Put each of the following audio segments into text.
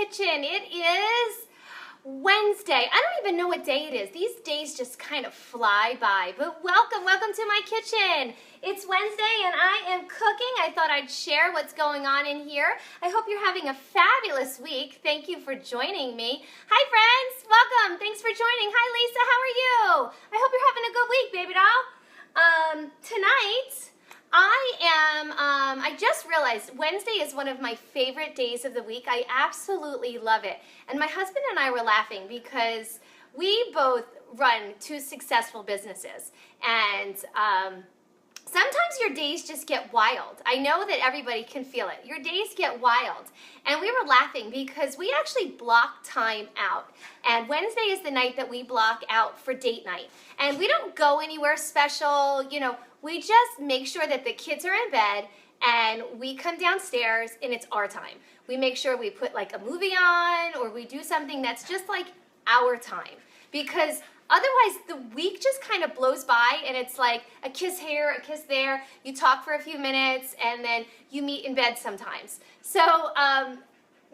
kitchen. It is Wednesday. I don't even know what day it is. These days just kind of fly by. But welcome to my kitchen. It's Wednesday and I am cooking. I thought I'd share what's going on in here. I hope you're having a fabulous week. Thank you for joining me. Hi friends, welcome. Thanks for joining. Hi Lisa, how are you? I hope you're having a good week, baby doll. Tonight, I just realized Wednesday is one of my favorite days of the week. I absolutely love it. And my husband and I were laughing because we both run two successful businesses. And sometimes your days just get wild. I know that everybody can feel it. Your days get wild. And we were laughing because we actually block time out. And Wednesday is the night that we block out for date night. And we don't go anywhere special, you know, we just make sure that the kids are in bed and we come downstairs and it's our time. We make sure we put like a movie on or we do something that's just like our time. Because otherwise the week just kind of blows by and it's like a kiss here, a kiss there. You talk for a few minutes and then you meet in bed sometimes. So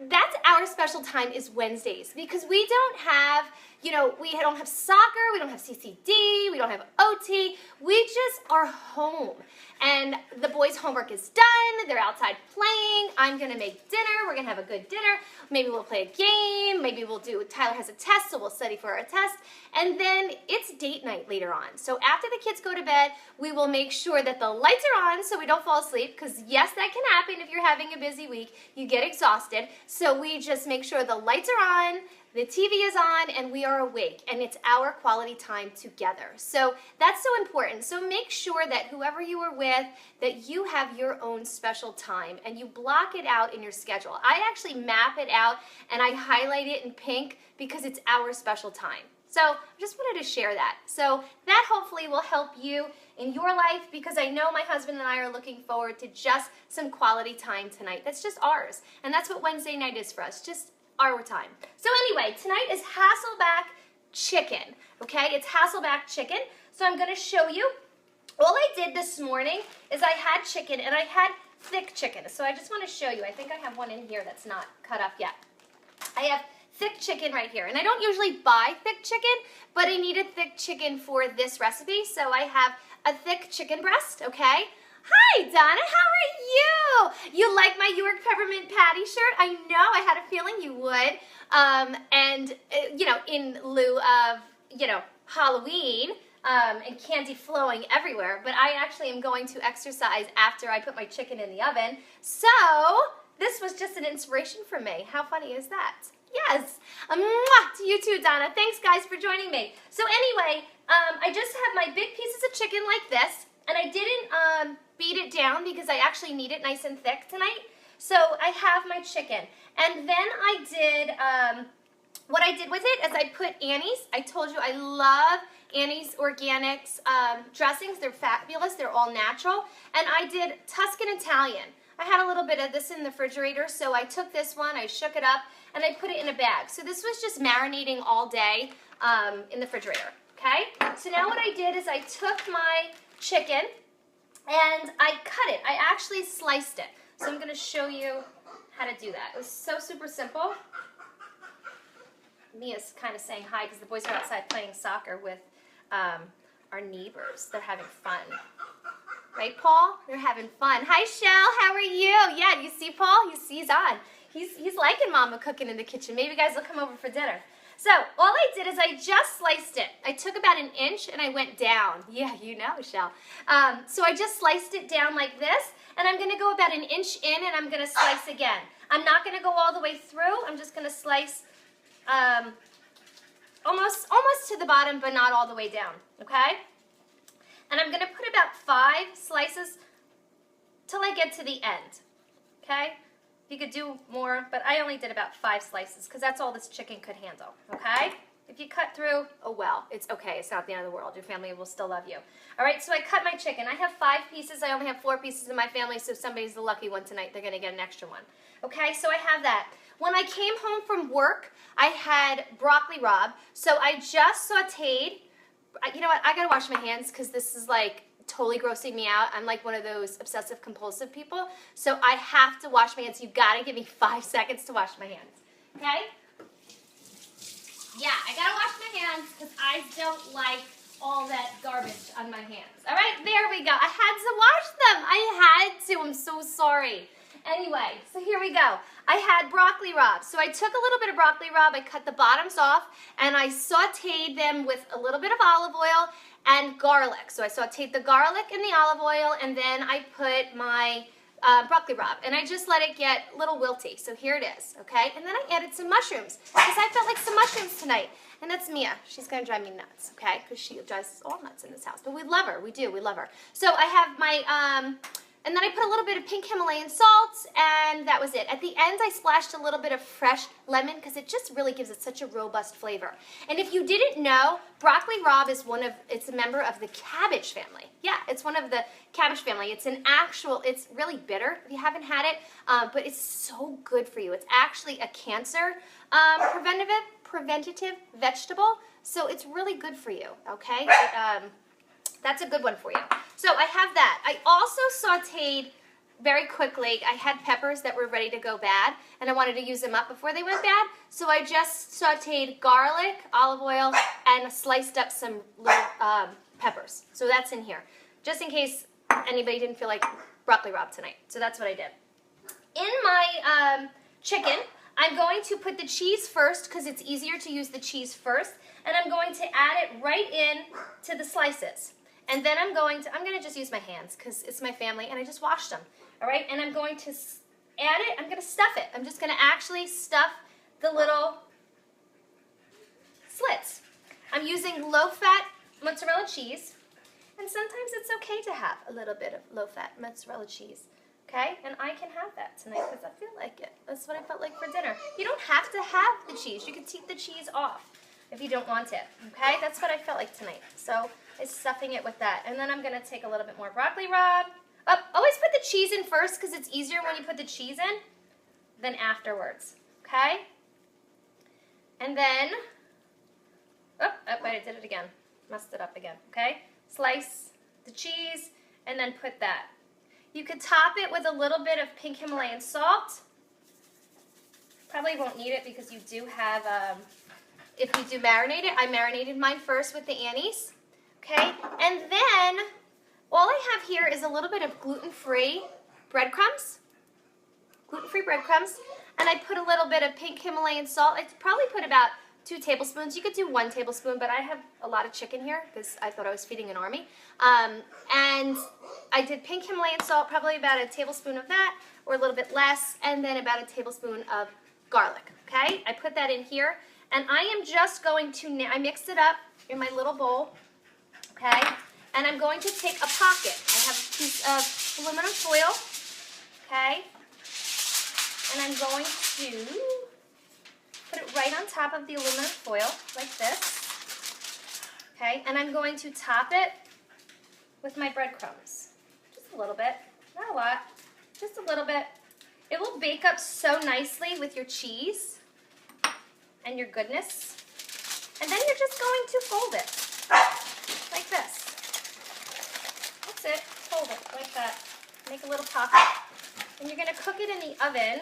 that's our special time is Wednesdays because we don't have, you know, we don't have soccer, we don't have CCD, we don't have OT, we just are home. And the boys' homework is done, they're outside playing, I'm gonna make dinner, we're gonna have a good dinner, maybe we'll play a game, maybe we'll do, Tyler has a test, so we'll study for our test, and then it's date night later on. So after the kids go to bed, we will make sure that the lights are on so we don't fall asleep, because yes, that can happen if you're having a busy week, you get exhausted, so we just make sure the lights are on, the TV is on, and we are awake, and it's our quality time together. So that's so important. So make sure that whoever you are with, that you have your own special time, and you block it out in your schedule. I actually map it out, and I highlight it in pink because it's our special time. So I just wanted to share that. So that hopefully will help you in your life because I know my husband and I are looking forward to just some quality time tonight. That's just ours, and that's what Wednesday night is for us, just our time. So anyway, tonight is Hasselback chicken, okay? It's Hasselback chicken. So I'm gonna show you. All I did this morning is I had chicken and I had thick chicken. So I just wanna show you. I think I have one in here that's not cut up yet. I have thick chicken right here. And I don't usually buy thick chicken, but I needed thick chicken for this recipe. So I have a thick chicken breast, okay? Hi, Donna, how are you? You like my York Peppermint Patty shirt? I know, I had a feeling you would. You know, in lieu of, you know, Halloween and candy flowing everywhere, but I actually am going to exercise after I put my chicken in the oven. So, this was just an inspiration for me. How funny is that? Yes. To you too, Donna. Thanks, guys, for joining me. So anyway, I just have my big pieces of chicken like this. And I didn't beat it down because I actually need it nice and thick tonight. So I have my chicken. And then I did, what I did with it is I put Annie's. I told you I love Annie's Organics dressings. They're fabulous. They're all natural. And I did Tuscan Italian. I had a little bit of this in the refrigerator, so I took this one, I shook it up, and I put it in a bag. So this was just marinating all day in the refrigerator, okay? So now what I did is I took my chicken and I cut it. I actually sliced it. So I'm going to show you how to do that. It was so super simple. Mia's kind of saying hi because the boys are outside playing soccer with our neighbors. They're having fun. Right, Paul? They're having fun. Hi, Shell. How are you? Yeah, you see Paul? He's on. He's liking Mama cooking in the kitchen. Maybe you guys will come over for dinner. So all I did is I just sliced it. I took about an inch and I went down. Yeah, you know, Michelle. So I just sliced it down like this, and I'm gonna go about an inch in and I'm gonna slice again. I'm not gonna go all the way through. I'm just gonna slice almost to the bottom, but not all the way down, okay? And I'm gonna put about 5 slices till I get to the end, okay? You could do more, but I only did about 5 slices because that's all this chicken could handle, okay? If you cut through, oh well, it's okay. It's not the end of the world. Your family will still love you. All right, so I cut my chicken. I have 5 pieces. I only have 4 pieces in my family, so if somebody's the lucky one tonight, they're going to get an extra one. Okay, so I have that. When I came home from work, I had broccoli rabe, so I just sauteed. You know what? I got to wash my hands because this is like totally grossing me out. I'm like one of those obsessive compulsive people, so I have to wash my hands. You got to give me 5 seconds to wash my hands. okay? Yeah, I gotta wash my hands because I don't like all that garbage on my hands. All right, there we go. I had to wash them. I had to. I'm so sorry. Anyway, so here we go. I had broccoli rabe. So I took a little bit of broccoli rabe, I cut the bottoms off, and I sauteed them with a little bit of olive oil and garlic. So I sauteed the garlic in the olive oil, and then I put my broccoli rabe, and I just let it get a little wilty. So here it is, okay? And then I added some mushrooms because I felt like some mushrooms tonight. And that's Mia. She's going to drive me nuts, okay? Because she drives us all nuts in this house. But we love her. We do. We love her. So I have my, and then I put a little bit of pink Himalayan salt, and that was it. At the end, I splashed a little bit of fresh lemon because it just really gives it such a robust flavor. And if you didn't know, broccoli rabe is it's a member of the cabbage family. Yeah, it's one of the cabbage family. It's it's really bitter if you haven't had it, but it's so good for you. It's actually a cancer preventative vegetable, so it's really good for you, okay? That's a good one for you. So I have that. I also sauteed very quickly. I had peppers that were ready to go bad, and I wanted to use them up before they went bad, so I just sauteed garlic, olive oil, and sliced up some little peppers. So that's in here, just in case anybody didn't feel like broccoli rabe tonight. So that's what I did. In my chicken, I'm going to put the cheese first because it's easier to use the cheese first, and I'm going to add it right in to the slices. And then I'm going to just use my hands because it's my family and I just washed them. All right, and I'm going to add it, I'm going to stuff it. I'm just going to actually stuff the little slits. I'm using low-fat mozzarella cheese, and sometimes it's okay to have a little bit of low-fat mozzarella cheese. Okay, and I can have that tonight because I feel like it. That's what I felt like for dinner. You don't have to have the cheese. You can take the cheese off if you don't want it. Okay, that's what I felt like tonight. So I'm stuffing it with that. And then I'm going to take a little bit more broccoli rabe. Oh, always put the cheese in first because it's easier when you put the cheese in than afterwards. Okay? And then, wait, I did it again. Messed it up again. Okay? Slice the cheese and then put that. You could top it with a little bit of pink Himalayan salt. Probably won't need it because you do have, if you do marinate it, I marinated mine first with the anise. Okay, and then all I have here is a little bit of gluten-free breadcrumbs. Gluten-free breadcrumbs. And I put a little bit of pink Himalayan salt. I probably put about 2 tablespoons. You could do 1 tablespoon, but I have a lot of chicken here because I thought I was feeding an army. And I did pink Himalayan salt, probably about a tablespoon of that, or a little bit less, and then about a tablespoon of garlic. Okay, I put that in here, and I am just going to, I mixed it up in my little bowl. Okay, and I'm going to take a pocket. I have a piece of aluminum foil. Okay, and I'm going to put it right on top of the aluminum foil, like this. Okay, and I'm going to top it with my breadcrumbs. Just a little bit, not a lot, just a little bit. It will bake up so nicely with your cheese and your goodness. And then you're just going to fold it, like this. That's it, fold it, like that. Make a little pocket. And you're gonna cook it in the oven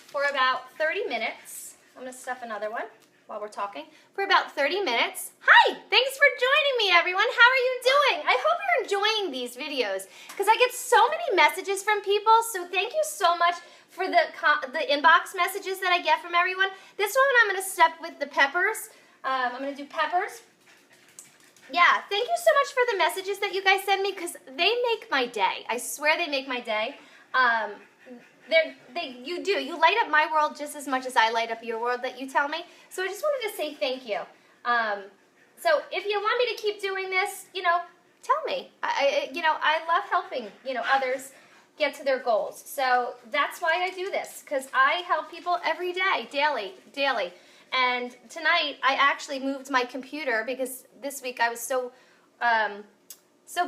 for about 30 minutes. I'm going to stuff another one while we're talking. For about 30 minutes. Hi! Thanks for joining me, everyone. How are you doing? I hope you're enjoying these videos because I get so many messages from people, so thank you so much for the inbox messages that I get from everyone. This one I'm going to stuff with the peppers. I'm going to do peppers. Yeah, thank you so much for the messages that you guys send me because they make my day. I swear they make my day. You light up my world just as much as I light up your world that you tell me. So I just wanted to say thank you. So if you want me to keep doing this, tell me. I love helping, others get to their goals. So that's why I do this, because I help people every day, daily. And tonight I actually moved my computer because this week I was so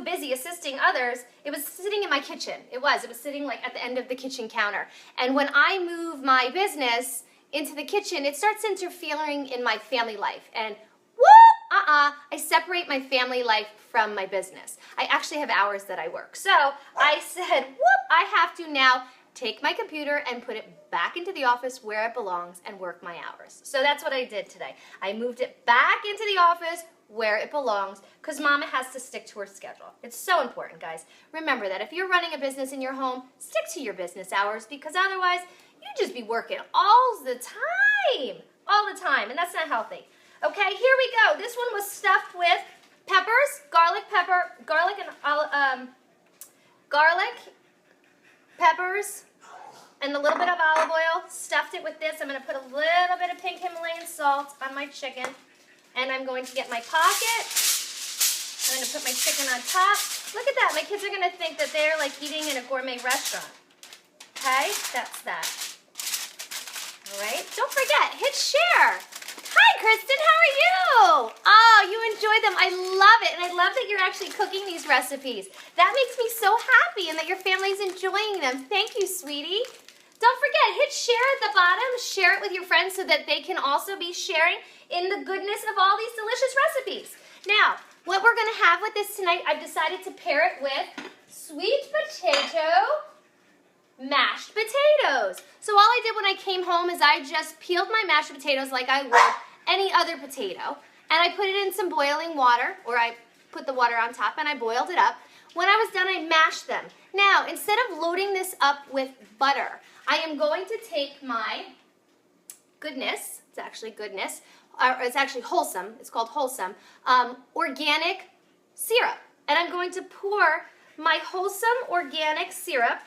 busy assisting others. It was sitting in my kitchen. It was sitting like at the end of the kitchen counter. And when I move my business into the kitchen, it starts interfering in my family life. And I separate my family life from my business. I actually have hours that I work. So I said, I have to now take my computer and put it back into the office where it belongs and work my hours. So that's what I did today. I moved it back into the office where it belongs because Mama has to stick to her schedule. It's so important, guys. Remember that if you're running a business in your home, stick to your business hours because otherwise you'd just be working all the time. All the time, and that's not healthy. Okay, here we go. This one was stuffed with peppers, garlic, peppers, and a little bit of olive oil. Stuffed it with this. I'm going to put a little bit of pink Himalayan salt on my chicken. And I'm going to get my pocket. I'm going to put my chicken on top. Look at that. My kids are going to think that they're like eating in a gourmet restaurant. Okay, that's that. All right, don't forget, hit share. Hi, Kristen, how are you? Oh, you enjoy them. I love it, and I love that you're actually cooking these recipes. That makes me so happy, and that your family's enjoying them. Thank you, sweetie. Don't forget, hit share at the bottom. Share it with your friends so that they can also be sharing in the goodness of all these delicious recipes. Now, what we're going to have with this tonight, I've decided to pair it with sweet potato mashed potatoes. So all I did when I came home is I just peeled my mashed potatoes like I would any other potato, and I put it in some boiling water, or I put the water on top and I boiled it up. When I was done, I mashed them. Now, instead of loading this up with butter, I am going to take my goodness, it's actually goodness, or it's actually wholesome, it's called wholesome, organic syrup. And I'm going to pour my wholesome organic syrup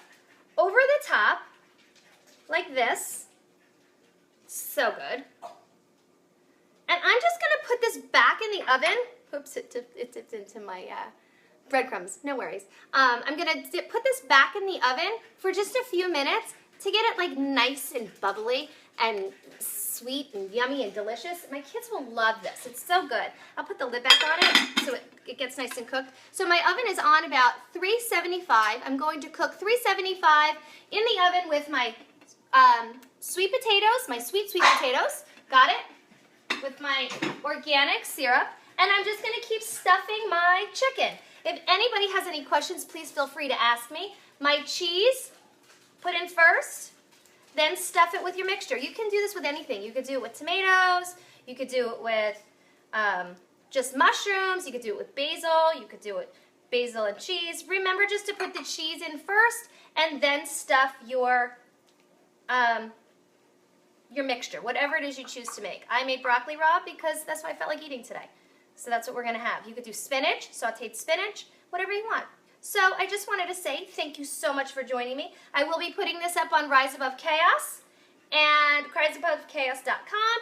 over the top, like this. So good. And I'm just going to put this back in the oven. Oops, it dipped into my breadcrumbs. No worries. I'm going to put this back in the oven for just a few minutes to get it like nice and bubbly and sweet and yummy and delicious. My kids will love this. It's so good. I'll put the lid back on it so it gets nice and cooked. So my oven is on about 375. I'm going to cook 375 in the oven with my sweet potatoes, my sweet potatoes. Got it? With my organic syrup. And I'm just going to keep stuffing my chicken. If anybody has any questions, please feel free to ask me. My cheese, put in first. Then stuff it with your mixture. You can do this with anything. You could do it with tomatoes. You could do it with just mushrooms. You could do it with basil. You could do it basil and cheese. Remember just to put the cheese in first and then stuff your mixture, whatever it is you choose to make. I made broccoli rabe because that's what I felt like eating today. So that's what we're going to have. You could do spinach, sauteed spinach, whatever you want. So I just wanted to say thank you so much for joining me. I will be putting this up on Rise Above Chaos and riseabovechaos.com,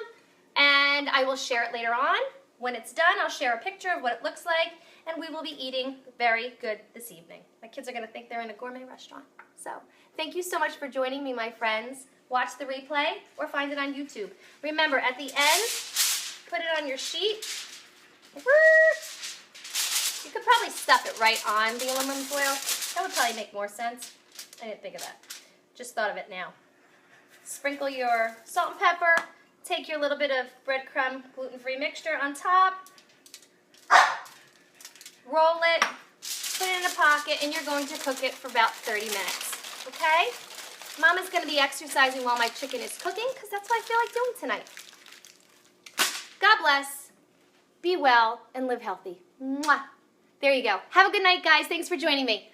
and I will share it later on. When it's done, I'll share a picture of what it looks like, and we will be eating very good this evening. My kids are going to think they're in a gourmet restaurant. So thank you so much for joining me, my friends. Watch the replay or find it on YouTube. Remember, at the end, put it on your sheet. You could probably stuff it right on the aluminum foil. That would probably make more sense. I didn't think of that. Just thought of it now. Sprinkle your salt and pepper. Take your little bit of breadcrumb gluten-free mixture on top. Roll it. Put it in a pocket, and you're going to cook it for about 30 minutes. Okay? Mama's going to be exercising while my chicken is cooking because that's what I feel like doing tonight. God bless. Be well and live healthy. Mwah. There you go. Have a good night, guys. Thanks for joining me.